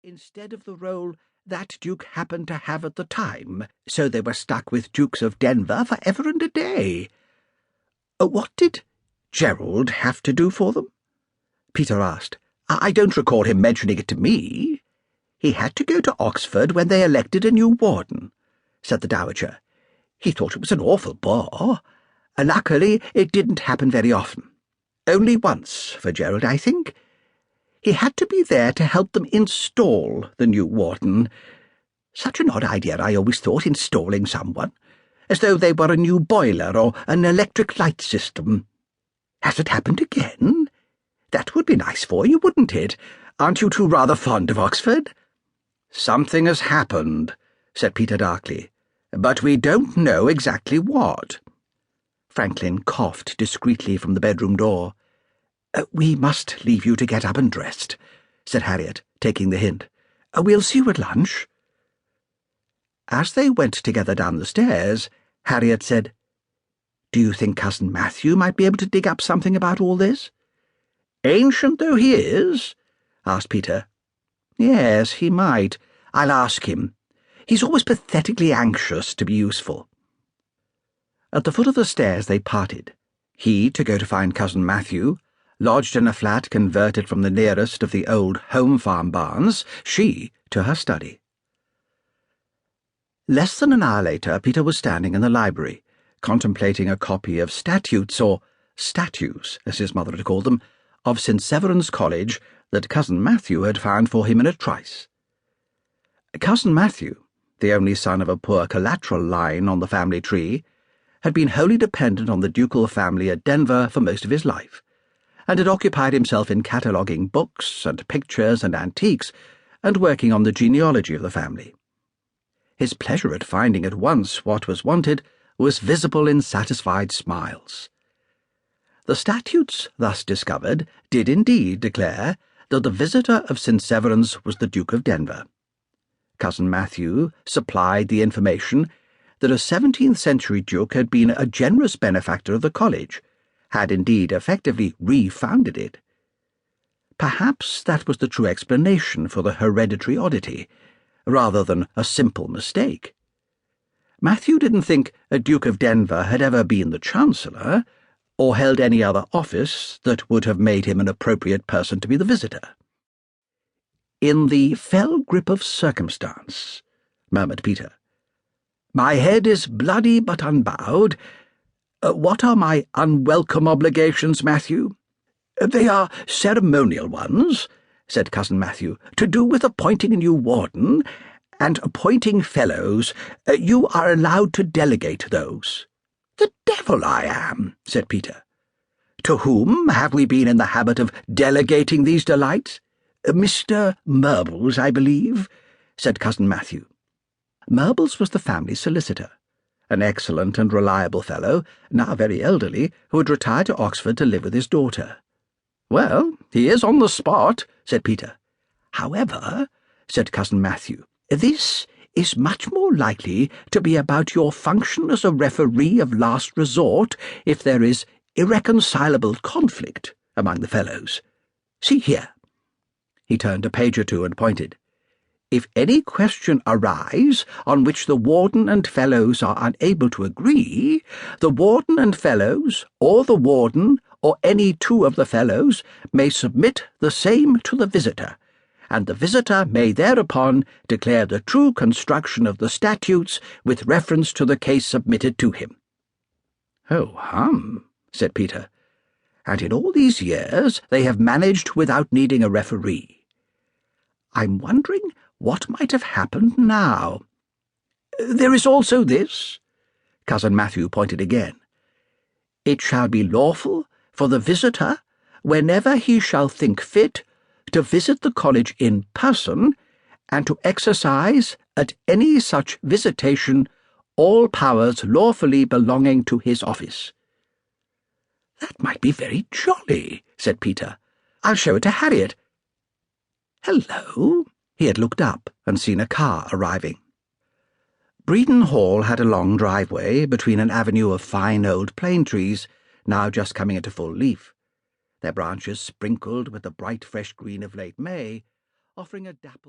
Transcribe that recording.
instead of the role that Duke happened to have at the time, so they were stuck with Dukes of Denver for ever and a day. What did Gerald have to do for them? Peter asked. I don't recall him mentioning it to me. He had to go to Oxford when they elected a new warden, said the Dowager. He thought it was an awful bore. Luckily, it didn't happen very often. Only once for Gerald, I think. He had to be there to help them install the new warden. Such an odd idea, I always thought, installing someone, as though they were a new boiler or an electric light system. Has it happened again? That would be nice for you, wouldn't it? Aren't you two rather fond of Oxford? Something has happened, said Peter darkly, but we don't know exactly what. Franklin coughed discreetly from the bedroom door. We must leave you to get up and dressed, said Harriet, taking the hint. We'll see you at lunch. As they went together down the stairs, Harriet said, Do you think Cousin Matthew might be able to dig up something about all this? Ancient though he is? Asked Peter. Yes, he might. I'll ask him. He's always pathetically anxious to be useful. At the foot of the stairs they parted, he to go to find Cousin Matthew, lodged in a flat converted from the nearest of the old home farm barns, she to her study. Less than an hour later, Peter was standing in the library, contemplating a copy of statutes, or statues, as his mother had called them, of St. Severan's College that Cousin Matthew had found for him in a trice. Cousin Matthew, the only son of a poor collateral line on the family tree, had been wholly dependent on the ducal family at Denver for most of his life, and had occupied himself in cataloguing books and pictures and antiques, and working on the genealogy of the family. His pleasure at finding at once what was wanted was visible in satisfied smiles. The statutes thus discovered did indeed declare that the visitor of St. Severan's was the Duke of Denver. Cousin Matthew supplied the information that a 17th-century duke had been a generous benefactor of the college, had indeed effectively refounded it. Perhaps that was the true explanation for the hereditary oddity, rather than a simple mistake. Matthew didn't think a Duke of Denver had ever been the Chancellor, or held any other office that would have made him an appropriate person to be the visitor. In the fell grip of circumstance, murmured Peter. My head is bloody but unbowed. What are my unwelcome obligations, Matthew? They are ceremonial ones, said Cousin Matthew, to do with appointing a new warden, and appointing fellows. You are allowed to delegate those. The devil I am, said Peter. To whom have we been in the habit of delegating these delights? Mr. Murbles, I believe, said Cousin Matthew. Murbles was the family solicitor, an excellent and reliable fellow, now very elderly, who had retired to Oxford to live with his daughter. Well, he is on the spot, said Peter. However, said Cousin Matthew, this is much more likely to be about your function as a referee of last resort if there is irreconcilable conflict among the fellows. See here. He turned a page or two and pointed. If any question arise on which the warden and fellows are unable to agree, the warden and fellows, or the warden, or any two of the fellows, may submit the same to the visitor, and the visitor may thereupon declare the true construction of the statutes with reference to the case submitted to him. Oh, hum, said Peter. And in all these years they have managed without needing a referee. I'm wondering what might have happened now. There is also this, Cousin Matthew pointed again. It shall be lawful for the visitor, whenever he shall think fit, to visit the college in person, and to exercise at any such visitation all powers lawfully belonging to his office. That might be very jolly, said Peter. I'll show it to Harriet. Hello. He had looked up and seen a car arriving. Breedon Hall had a long driveway between an avenue of fine old plane trees, now just coming into full leaf, their branches sprinkled with the bright fresh green of late May, offering a dappled